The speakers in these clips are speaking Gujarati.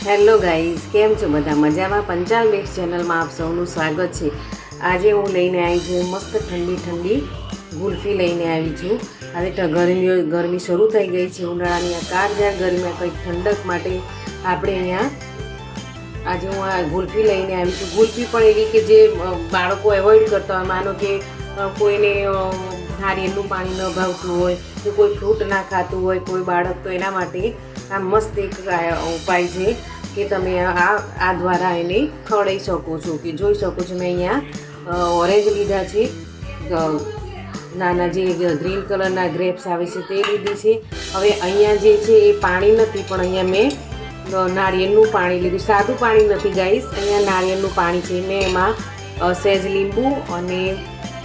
હેલો ગાઈઝ, કેમ છો બધા? મજામાં? પંચાલ મિક્સ ચેનલમાં આપ સૌનું સ્વાગત છે. આજે હું લઈને આવી છું મસ્ત ઠંડી ઠંડી ગુલ્ફી લઈને આવી છું. હવે તો ગરમી શરૂ થઈ ગઈ છે. ઉનાળાની આ કાળઝાળ ગરમીમાં કંઈક ઠંડક માટે આપણે અહીંયા આજે હું આ ગુલ્ફી લઈને આવી છું. ગુલ્ફી પણ એવી કે જે બાળકો એવોઇડ કરતા હોય. માનો કે કોઈને નારિયેળનું પાણી ન ભાવતું હોય કે કોઈ ફ્રૂટ ના ખાતું હોય કોઈ બાળક, તો એના માટે આ મસ્ત એક ઉપાય છે કે તમે આ દ્વારા એને ખવડાવી શકો છો. કે જોઈ શકો છો, મેં અહીંયા ઓરેન્જ લીધા છે, નાના જે ગ્રીન કલરના ગ્રેપ્સ આવે છે તે લીધી છે. હવે અહીંયા જે છે એ પાણી નથી, પણ અહીંયા મેં નારિયેળનું પાણી લીધું. સાદું પાણી નથી ગાઈસ, અહીંયા નારિયેળનું પાણી છે. મેં એમાં સહેજ લીંબુ અને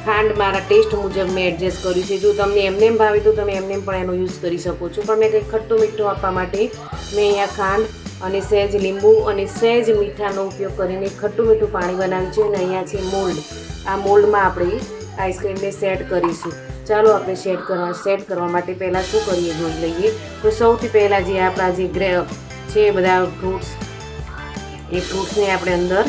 ખાંડ મારા ટેસ્ટ મુજબ મેં એડજસ્ટ કર્યું છે. જો તમને એમને એમ ભાવે તો તમે એમને પણ એનો યુઝ કરી શકો છો, પણ મેં કંઈક ખટ્ટું મીઠું આપવા માટે મેં અહીંયા ખાંડ અને સહેજ લીંબુ અને સહેજ મીઠાનો ઉપયોગ કરીને ખટ્ટું મીઠું પાણી બનાવ્યું છે. અને અહીંયા છે મોલ્ડ. આ મોલ્ડમાં આપણે આઈસ્ક્રીમને સેટ કરીશું. ચાલો આપણે સેટ કરવા માટે પહેલાં શું કરીએ જોઈ લઈએ. તો સૌથી પહેલાં જે આપણા જે છે બધા ફ્રૂટ્સ, એ ફ્રૂટ્સને આપણે અંદર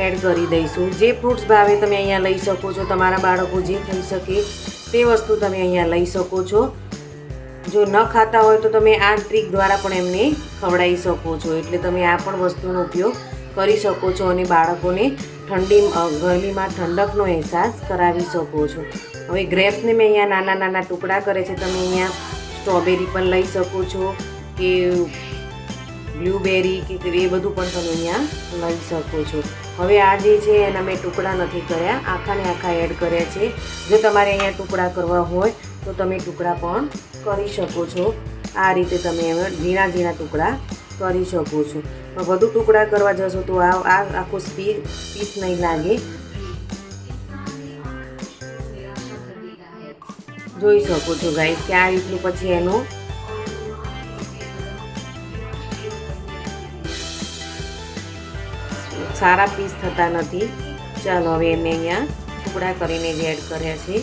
એડ કરી દઈશું. જે ફ્રૂટ્સ ભાવે તમે અહીંયા લઈ શકો છો. તમારા બાળકો જે ખાઈ શકે તે વસ્તુ તમે અહીંયા લઈ શકો છો. જો ન ખાતા હોય તો તમે આ ટ્રીક દ્વારા પણ એમને ખવડાવી શકો છો. એટલે તમે આ પણ વસ્તુનો ઉપયોગ કરી શકો છો અને બાળકોને ગરમીમાં ઠંડકનો અહેસાસ કરાવી શકો છો. હવે ગ્રેપ્સને મેં અહીંયા નાના નાના ટુકડા કરે છે. તમે અહીંયા સ્ટ્રોબેરી પણ લઈ શકો છો કે બ્લૂબેરી કે એ બધું પણ તમે અહીંયા લઈ શકો છો. હવે આ જે છે એના મેં ટુકડા નથી કર્યા, આખાને આખા એડ કર્યા છે. જો તમારે અહીંયા ટુકડા કરવા હોય તો તમે ટુકડા પણ કરી શકો છો. આ રીતે તમે ઝીણા ઝીણા ટુકડા કરી શકો છો. પણ વધુ ટુકડા કરવા જશો તો આ આખો પીસ નહીં લાગે. જોઈ શકો છો ગાઈસ કે આ રીતનું પછી એનું સારા પીસ થતા નથી. ચાલો હવે મેં અહીંયા ટુકડા કરીને જ એડ કર્યા છે.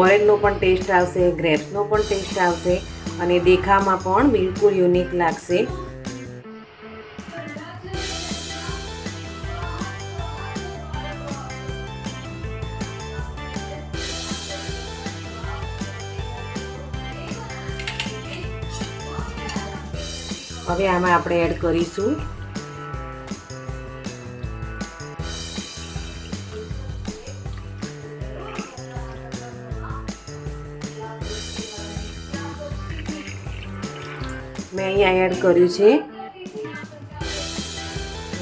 ઓરેન્જનો પણ ટેસ્ટ આવશે, ગ્રેપ્સનો પણ ટેસ્ટ આવશે અને દેખાવમાં પણ બિલકુલ યુનિક લાગશે. હવે આમાં આપણે એડ કરીશું મેં અહીંયા એડ કર્યું છે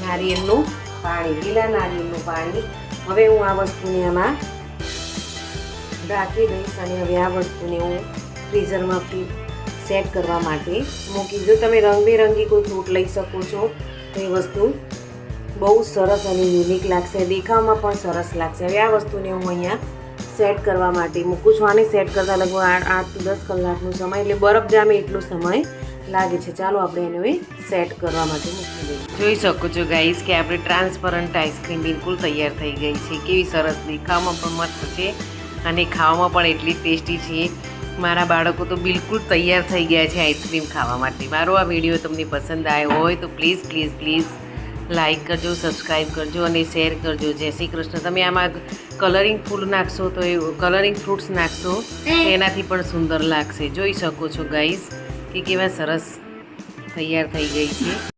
નારિયેળનું પાણી, લીલા નારિયેળનું પાણી. હવે હું આ વસ્તુને આમાં ઢાંકી દઈશ અને હવે આ વસ્તુને હું ફ્રીઝરમાં સેટ કરવા માટે મૂકી. જો તમે રંગબેરંગી કોઈ ફ્રૂટ લઈ શકો છો તો એ વસ્તુ બહુ સરસ અને યુનિક લાગશે, દેખાવમાં પણ સરસ લાગશે. હવે આ વસ્તુને હું અહીંયા સેટ કરવા માટે મૂકું છું. આને સેટ કરતાં લગભગ 8 થી 10 કલાકનો સમય, એટલે બરફ જામે એટલો સમય લાગે છે. ચાલો આપણે એને સેટ કરવા માટે મૂકી દઈએ. જોઈ શકો છો ગાઈસ કે આપણે ટ્રાન્સપરન્ટ આઈસ્ક્રીમ બિલકુલ તૈયાર થઈ ગઈ છે. કેવી સરસ, દેખાવમાં પણ મસ્ત છે અને ખાવામાં પણ એટલી ટેસ્ટી છે. મારા બાળકો તો બિલકુલ તૈયાર થઈ ગયા છે આઈસ્ક્રીમ ખાવા માટે. મારો આ વિડીયો તમને પસંદ આવ્યો હોય તો પ્લીઝ લાઈક કરજો, સબસ્ક્રાઈબ કરજો અને શેર કરજો. જય શ્રી કૃષ્ણ. તમે આમાં કલરિંગ ફૂલ નાખશો તો કલરિંગ ફ્રૂટ્સ નાખશો તો એનાથી પણ સુંદર લાગશે. જોઈ શકો છો ગાઈસ કે કેવા સરસ તૈયાર થઈ ગઈ છે.